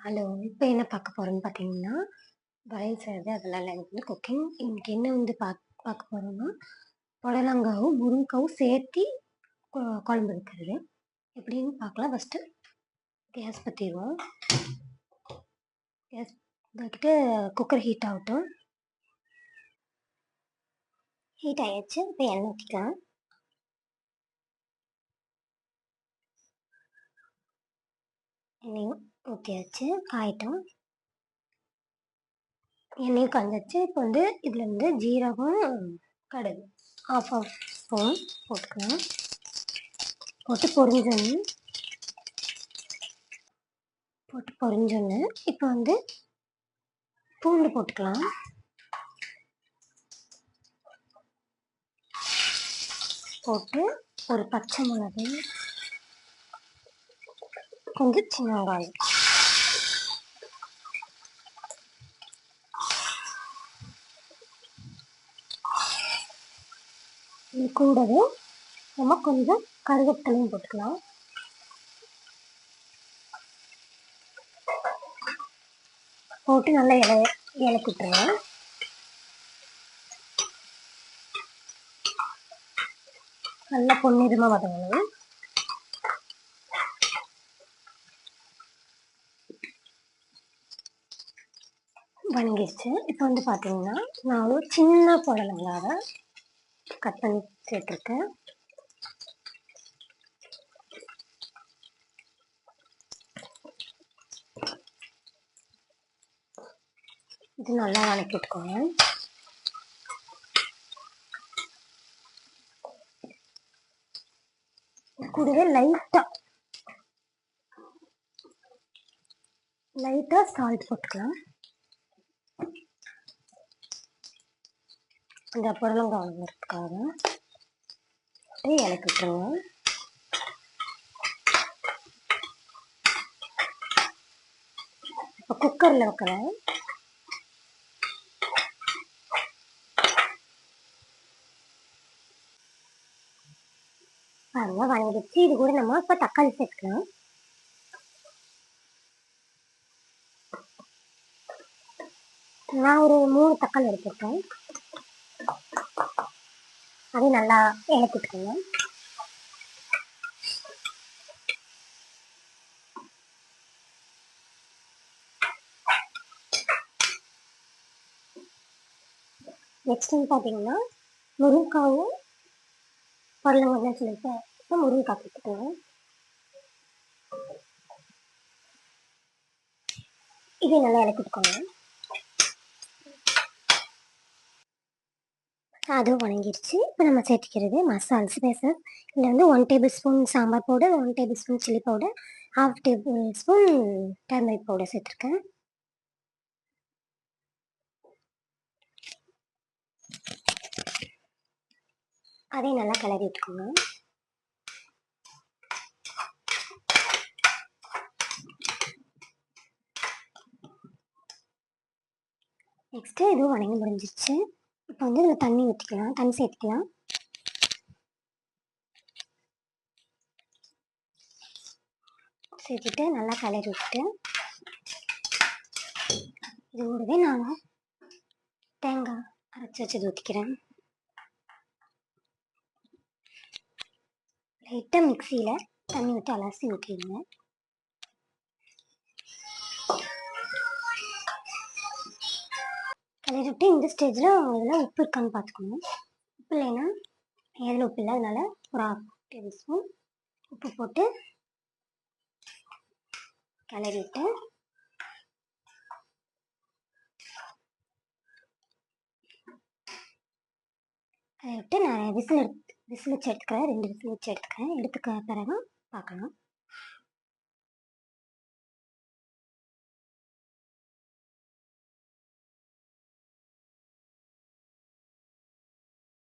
Hello! இப்ப என்ன பார்க்க போறோம்ன்னு பார்த்தீங்கன்னா, வளையல் செய்றது அதெல்லாம் இல்ல. எனக்கு வந்து குக்கிங். இன்னைக்கு என்ன வந்து பார்க்க போறோம்னா, புடலங்காவும், முருங்காவும் சேர்த்தி கொ குழம்பு வைக்கிறது. எப்படின்னு பார்க்கலாம். ஃபர்ஸ்ட்டு கேஸ் பத்திருவோம். கேஸ் இதாக்கிட்டு குக்கர் ஹீட் ஆகட்டும். ஹீட் ஆயாச்சு. இப்போ எண்ணெய் ஊத்திக்கலாம். எண்ணெயும் ஊற்றியாச்சு. காயட்டும். எண்ணெயும் காஞ்சாச்சு. இப்போ வந்து இதில் வந்து ஜீரகம், கடுகு ஆஃப் ஸ்பூன் போட்டுக்கலாம். போட்டு பொரிஞ்சோன்னு இப்போ வந்து பூண்டு போட்டுக்கலாம். போட்டு ஒரு பச்சை மிளகு, கொஞ்சம் சின்ன வெங்காயம் இது கூடவே நம்ம கொஞ்சம் கருவேப்பிலையும் போட்டுக்கலாம். போட்டு நல்லா இலக்கிட்டுருங்க. நல்லா பொன்னிறமாக வதங்கணும். வணங்கிடுச்சு. இப்போ வந்து பார்த்தீங்கன்னா, நான் ஒரு சின்ன புடலங்காவை கட் பண்ணி சேர்த்துருக்கேன். இது நல்லா வணக்கிட்டுக்கோங்க. கூடவே லைட்டாக சால்ட் போட்டுக்கலாம். இந்த புடலங்காய் வதங்கிறதுக்காக இலக்கி விட்டுருங்க. இப்போ குக்கரில் வைக்கிறேன். பாருங்க வணங்கிடுச்சு. இது கூட நம்ம இப்போ தக்காளி சேர்த்துக்கலாம். நான் ஒரு 3 தக்காளி எடுத்துருக்கேன். அதையும் நல்லா இலக்கிட்டுக்கோங்க. நெக்ஸ்ட் வந்து பார்த்தீங்கன்னா, முருங்காவும் புடலங்காய் சொல்லியிருக்கேன். இப்போ முருங்காய் சேர்த்துக்கோங்க. இதை நல்லா இலக்கிட்டுக்கோங்க. அதுவும் வணங்கிடுச்சு. இப்போ நம்ம சேர்த்துக்கிறது மசாலா ஸ்பைசஸ். இதில் வந்து 1 table spoon sambar powder, 1 table spoon chilli powder, 1/2 table spoon turmeric powder சேர்த்துருக்கேன். அதையும் நல்லா கிளறி விட்டுக்கோங்க. நெக்ஸ்ட்டு இதுவும் வணங்கி முடிஞ்சிருச்சு. இப்போ வந்து இதில் தண்ணி சேர்த்துக்கலாம். சேர்த்துட்டு நல்லா கிளறி விட்டுட்டு இது கூடவே நான் தேங்காய் அரைச்சி வச்சது ஊற்றிக்கிறேன். லைட்டாக மிக்சியில் தண்ணி விட்டு அலசி ஊற்றிடுங்க. கிளறிட்டு இந்த ஸ்டேஜில் இதில் உப்பு இருக்கான்னு பார்த்துக்கணும். உப்பு இல்லைன்னா எதில் உப்பு இல்லை, அதனால ஒரு 1/2 டேபிள் ஸ்பூன் உப்பு போட்டு கிளறிட்டு அதை விட்டு நான் விசில் வச்சு எடுத்துக்கிறேன். 2 விசில் வச்சு எடுத்துக்க பிறகு பார்க்கலாம்.